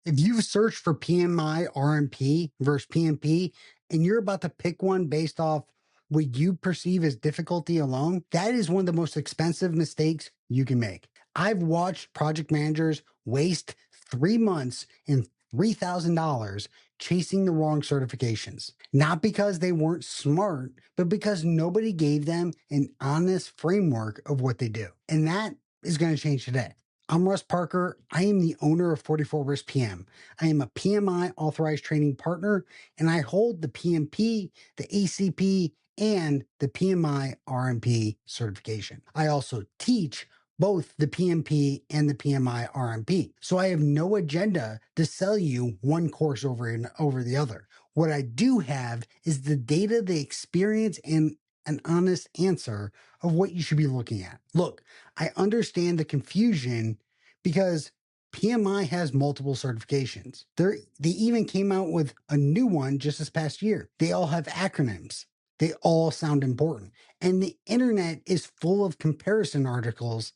If you've searched for PMI RMP versus PMP and you're about to pick one based off what you perceive as difficulty alone, that is one of the most expensive mistakes you can make. I've watched project managers waste 3 months and $3,000 chasing the wrong certifications, not because they weren't smart, but because nobody gave them an honest framework of what they do. And that is going to change today. I'm Russ Parker. I am the owner of 44 Risk PM. I am a PMI authorized training partner, and I hold the PMP, the ACP, and the PMI RMP certification. I also teach both the PMP and the PMI RMP. So I have no agenda to sell you one course over the other. What I do have is the data, the experience, and an honest answer of what you should be looking at. Look, I understand the confusion because PMI has multiple certifications. They even came out with a new one just this past year. They all have acronyms. They all sound important. And the internet is full of comparison articles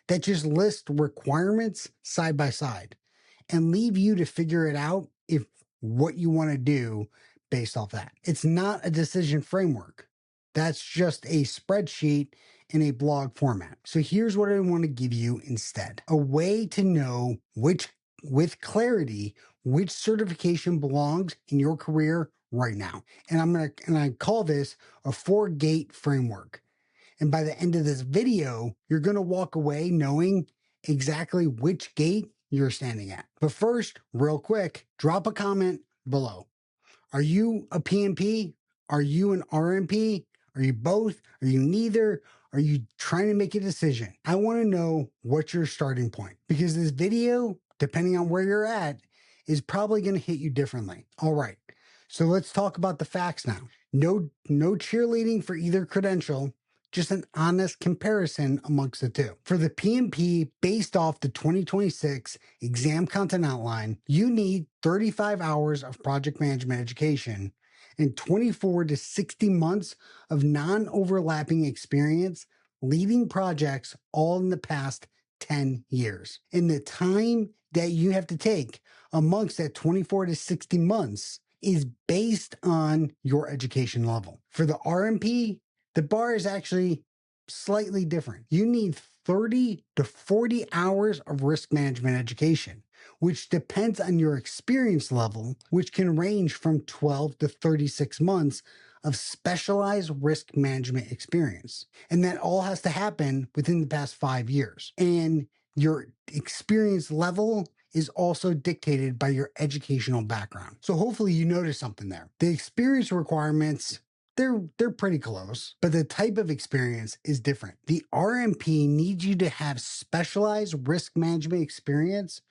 that just list requirements side by side and leave you to figure it out if what you want to do based off that. It's not a decision framework. That's just a spreadsheet in a blog format. So here's what I want to give you instead. A way to know with clarity which certification belongs in your career right now. And I call this a 4-gate framework. And by the end of this video, you're going to walk away knowing exactly which gate you're standing at. But first, real quick, drop a comment below. Are you a PMP? Are you an RMP? Are you both? Are you neither? Are you trying to make a decision? I want to know what's your starting point, because this video, depending on where you're at, is probably going to hit you differently. All right. So let's talk about the facts now. No cheerleading for either credential, just an honest comparison amongst the two. For the PMP, based off the 2026 exam content outline, you need 35 hours of project management education and 24 to 60 months of non-overlapping experience leading projects all in the past 10 years. And the time that you have to take amongst that 24 to 60 months is based on your education level. For the RMP, the bar is actually slightly different. You need 30 to 40 hours of risk management education, which depends on your experience level, which can range from 12 to 36 months of specialized risk management experience. And that all has to happen within the past 5 years. And your experience level is also dictated by your educational background. So hopefully you notice something there. The experience requirements, they're pretty close, but the type of experience is different. The RMP needs you to have specialized risk management experience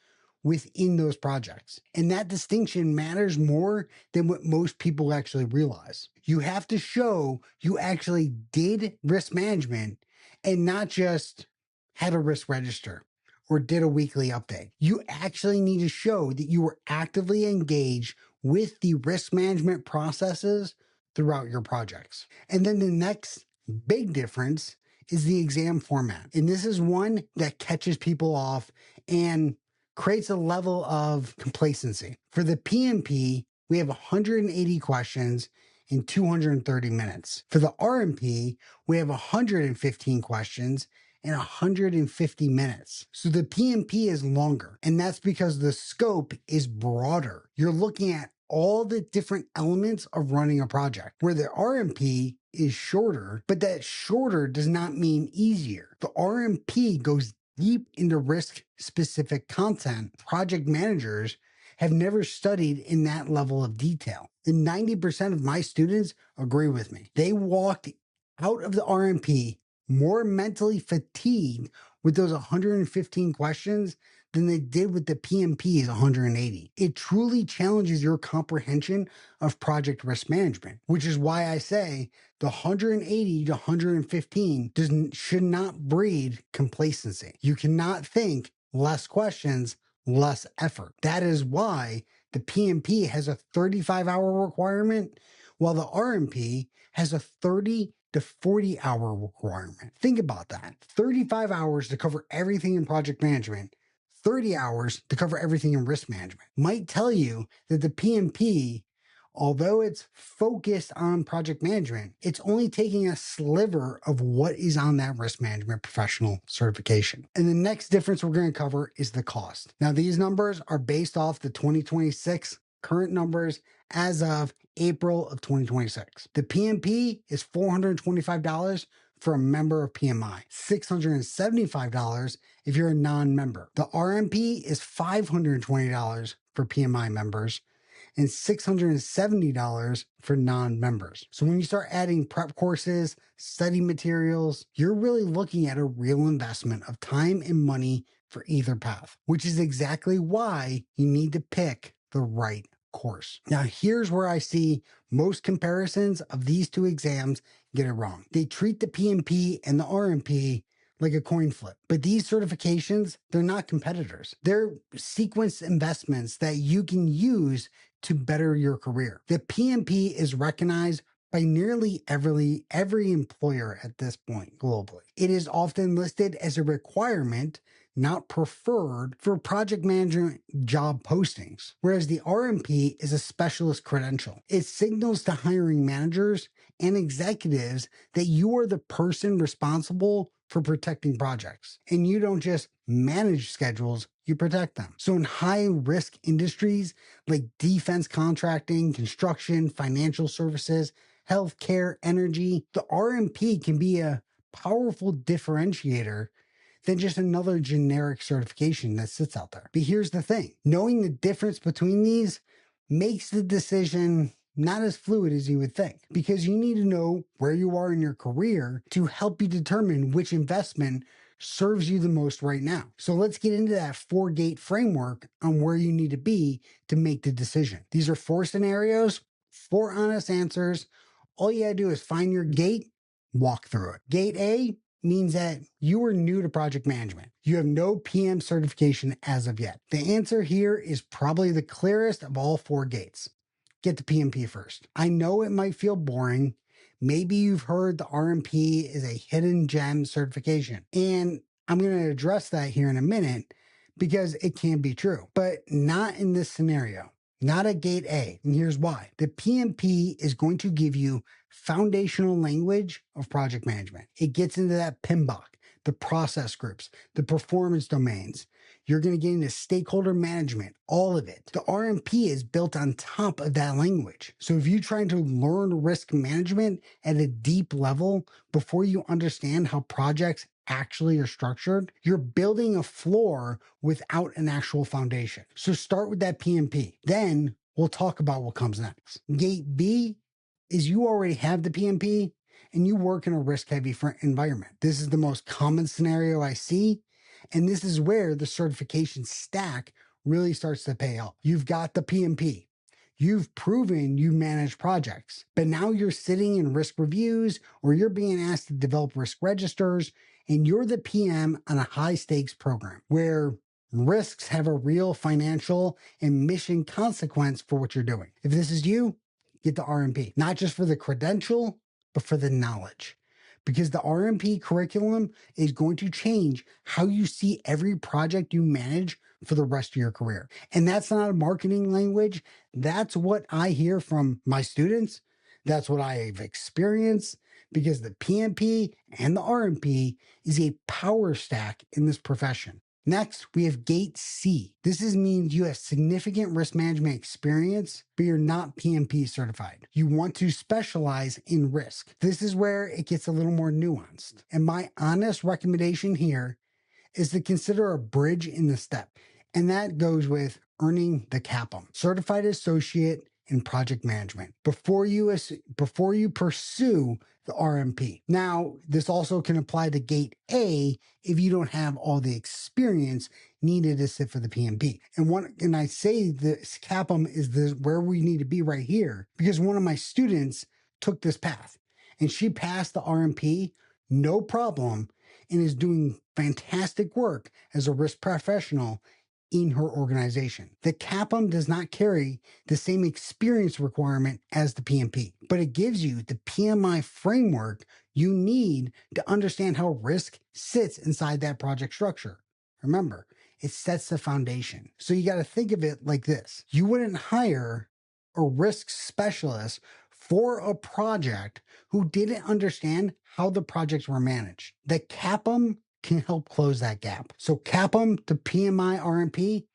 within those projects. And that distinction matters more than what most people actually realize. You have to show you actually did risk management and not just had a risk register or did a weekly update. You actually need to show that you were actively engaged with the risk management processes throughout your projects. And then the next big difference is the exam format. And this is one that catches people off and creates a level of complacency. For the PMP, we have 180 questions in 230 minutes. For the RMP, we have 115 questions in 150 minutes. So the PMP is longer, and that's because the scope is broader. You're looking at all the different elements of running a project, where the RMP is shorter, but that shorter does not mean easier. The RMP goes deep into risk specific content project managers have never studied in that level of detail. And 90% of my students agree with me. They walked out of the RMP more mentally fatigued with those 115 questions than they did with the PMP's 180. It truly challenges your comprehension of project risk management, which is why I say the 180 to 115 should not breed complacency. You cannot think less questions, less effort. That is why the PMP has a 35-hour requirement, while the RMP has a 30 to 40-hour requirement. Think about that. 35 hours to cover everything in project management, 30 hours to cover everything in risk management. Might tell you that the PMP, although it's focused on project management, it's only taking a sliver of what is on that risk management professional certification. And the next difference we're going to cover is the cost. Now, these numbers are based off the 2026 current numbers as of April of 2026. The PMP is $425 for a member of PMI, $675 if you're a non-member. The RMP is $520 for PMI members and $670 for non-members. So when you start adding prep courses, study materials, you're really looking at a real investment of time and money for either path, which is exactly why you need to pick the right course. Now, here's where I see most comparisons of these two exams get it wrong. They treat the PMP and the RMP like a coin flip. But these certifications, they're not competitors. They're sequenced investments that you can use to better your career. The PMP is recognized by nearly every employer at this point globally. It is often listed as a requirement, not preferred, for project management job postings, whereas the RMP is a specialist credential. It signals to hiring managers and executives that you are the person responsible for protecting projects. And you don't just manage schedules, you protect them. So in high risk industries like defense contracting, construction, financial services, healthcare, energy, the RMP can be a powerful differentiator than just another generic certification that sits out there. But here's the thing, knowing the difference between these makes the decision not as fluid as you would think, because you need to know where you are in your career to help you determine which investment serves you the most right now. So let's get into that 4-gate framework on where you need to be to make the decision. These are 4 scenarios, 4 honest answers. All you gotta do is find your gate, walk through it. Gate A means that you are new to project management. You have no PM certification as of yet. The answer here is probably the clearest of all 4 gates. Get the PMP first. I know it might feel boring. Maybe you've heard the RMP is a hidden gem certification. And I'm going to address that here in a minute because it can be true, but not in this scenario. Not at gate A. And here's why. The PMP is going to give you foundational language of project management. It gets into that PMBOK, the process groups, the performance domains. You're going to get into stakeholder management, all of it. The RMP is built on top of that language. So if you're trying to learn risk management at a deep level before you understand how projects actually are structured, you're building a floor without an actual foundation. So start with that PMP. Then we'll talk about what comes next. Gate B is you already have the PMP and you work in a risk-heavy environment. This is the most common scenario I see. And this is where the certification stack really starts to pay off. You've got the PMP. You've proven you manage projects, but now you're sitting in risk reviews or you're being asked to develop risk registers, and you're the PM on a high stakes program where risks have a real financial and mission consequence for what you're doing. If this is you, get the RMP, not just for the credential, but for the knowledge. Because the RMP curriculum is going to change how you see every project you manage for the rest of your career. And that's not a marketing language. That's what I hear from my students. That's what I've experienced, because the PMP and the RMP is a power stack in this profession. Next, we have gate C. This means you have significant risk management experience, but you're not PMP certified. You want to specialize in risk. This is where it gets a little more nuanced. And my honest recommendation here is to consider a bridge in the step. And that goes with earning the CAPM, Certified Associate in Project Management, before you pursue the RMP. Now, this also can apply to gate A if you don't have all the experience needed to sit for the PMP. And I say this CAPM is where we need to be right here, because one of my students took this path and she passed the RMP, no problem, and is doing fantastic work as a risk professional in her organization. The CAPM does not carry the same experience requirement as the PMP, but it gives you the PMI framework you need to understand how risk sits inside that project structure. Remember, it sets the foundation. So you got to think of it like this. You wouldn't hire a risk specialist for a project who didn't understand how the projects were managed. The CAPM can help close that gap. So CAPM to PMI RMP,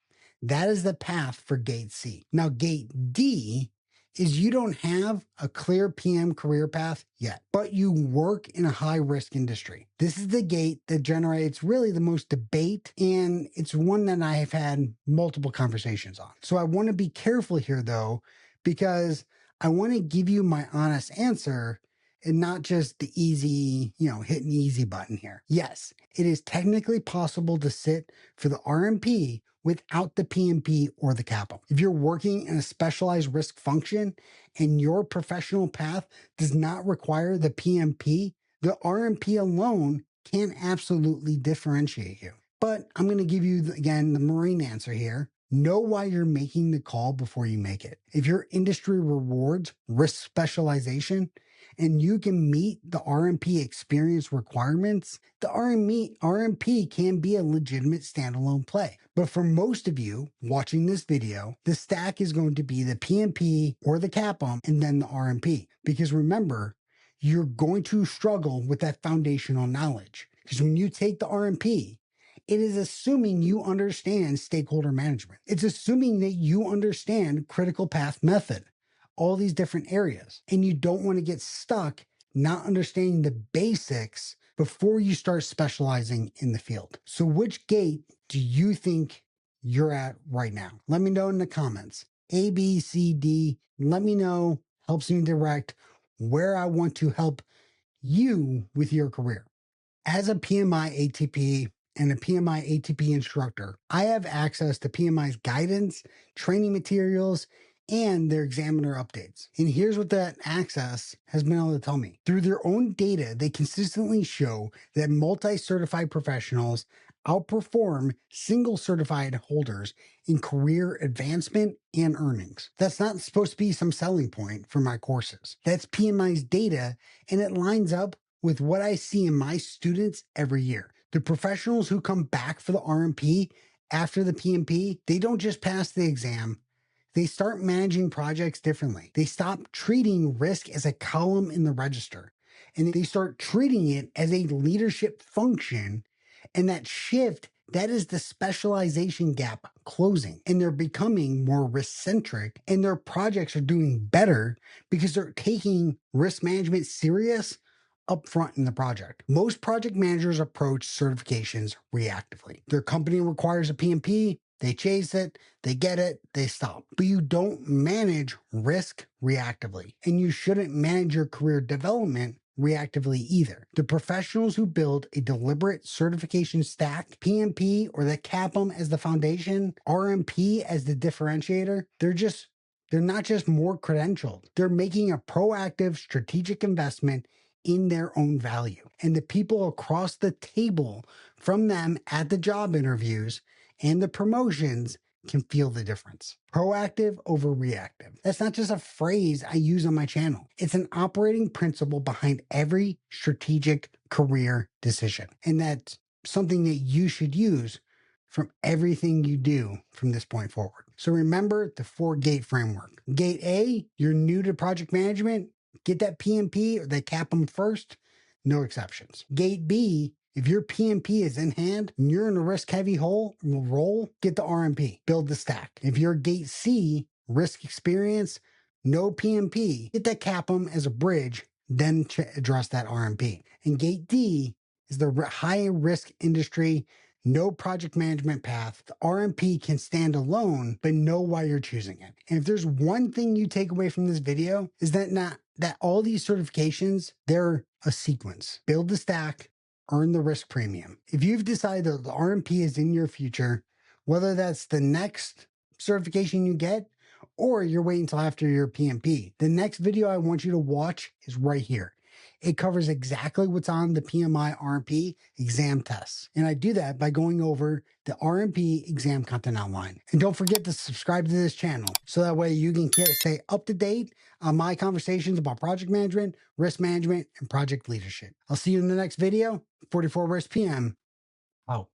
that is the path for gate C. Now, gate D is you don't have a clear PM career path yet, but you work in a high risk industry. This is the gate that generates really the most debate, and it's one that I have had multiple conversations on. So I want to be careful here though, because I want to give you my honest answer and not just the easy, hit an easy button here. Yes, it is technically possible to sit for the RMP without the PMP or the capital. If you're working in a specialized risk function and your professional path does not require the PMP, the RMP alone can absolutely differentiate you. But I'm going to give you, again, the Marine answer here. Know why you're making the call before you make it. If your industry rewards risk specialization and you can meet the RMP experience requirements, the RMP can be a legitimate standalone play. But for most of you watching this video, the stack is going to be the PMP or the CAPM and then the RMP. Because remember, you're going to struggle with that foundational knowledge. Because when you take the RMP, it is assuming you understand stakeholder management. It's assuming that you understand critical path method, all these different areas. And you don't want to get stuck not understanding the basics before you start specializing in the field. So which gate do you think you're at right now? Let me know in the comments. A, B, C, D. Let me know. Helps me direct where I want to help you with your career. As a PMI ATP and a PMI ATP instructor, I have access to PMI's guidance, training materials, and their examiner updates. And here's what that access has been able to tell me. Through their own data, they consistently show that multi-certified professionals outperform single certified holders in career advancement and earnings. That's not supposed to be some selling point for my courses. That's PMI's data, and it lines up with what I see in my students every year. The professionals who come back for the RMP after the PMP, they don't just pass the exam. They start managing projects differently. They stop treating risk as a column in the register, and they start treating it as a leadership function. And that shift, that is the specialization gap closing. And they're becoming more risk-centric, and their projects are doing better because they're taking risk management serious upfront in the project. Most project managers approach certifications reactively. Their company requires a PMP, they chase it, they get it, they stop. But you don't manage risk reactively, and you shouldn't manage your career development reactively either. The professionals who build a deliberate certification stack, PMP or the CAPM as the foundation, RMP as the differentiator, they're not just more credentialed. They're making a proactive strategic investment in their own value. And the people across the table from them at the job interviews and the promotions can feel the difference. Proactive over reactive. That's not just a phrase I use on my channel. It's an operating principle behind every strategic career decision. And that's something that you should use from everything you do from this point forward. So remember the 4-gate framework. Gate A, you're new to project management, get that PMP or they cap them first, no exceptions. Gate B, if your PMP is in hand and you're in a risk-heavy role, get the RMP, build the stack. If you're Gate C, risk experience, no PMP, get that CAPM as a bridge, then address that RMP. And Gate D is the high-risk industry, no project management path. The RMP can stand alone, but know why you're choosing it. And if there's one thing you take away from this video, is that all these certifications, they're a sequence. Build the stack, earn the risk premium. If you've decided that the RMP is in your future, whether that's the next certification you get or you're waiting until after your PMP, the next video I want you to watch is right here. It covers exactly what's on the PMI RMP exam tests. And I do that by going over the RMP exam content outline. And don't forget to subscribe to this channel so that way you can stay up to date on my conversations about project management, risk management, and project leadership. I'll see you in the next video. 44 Risk PM. Out.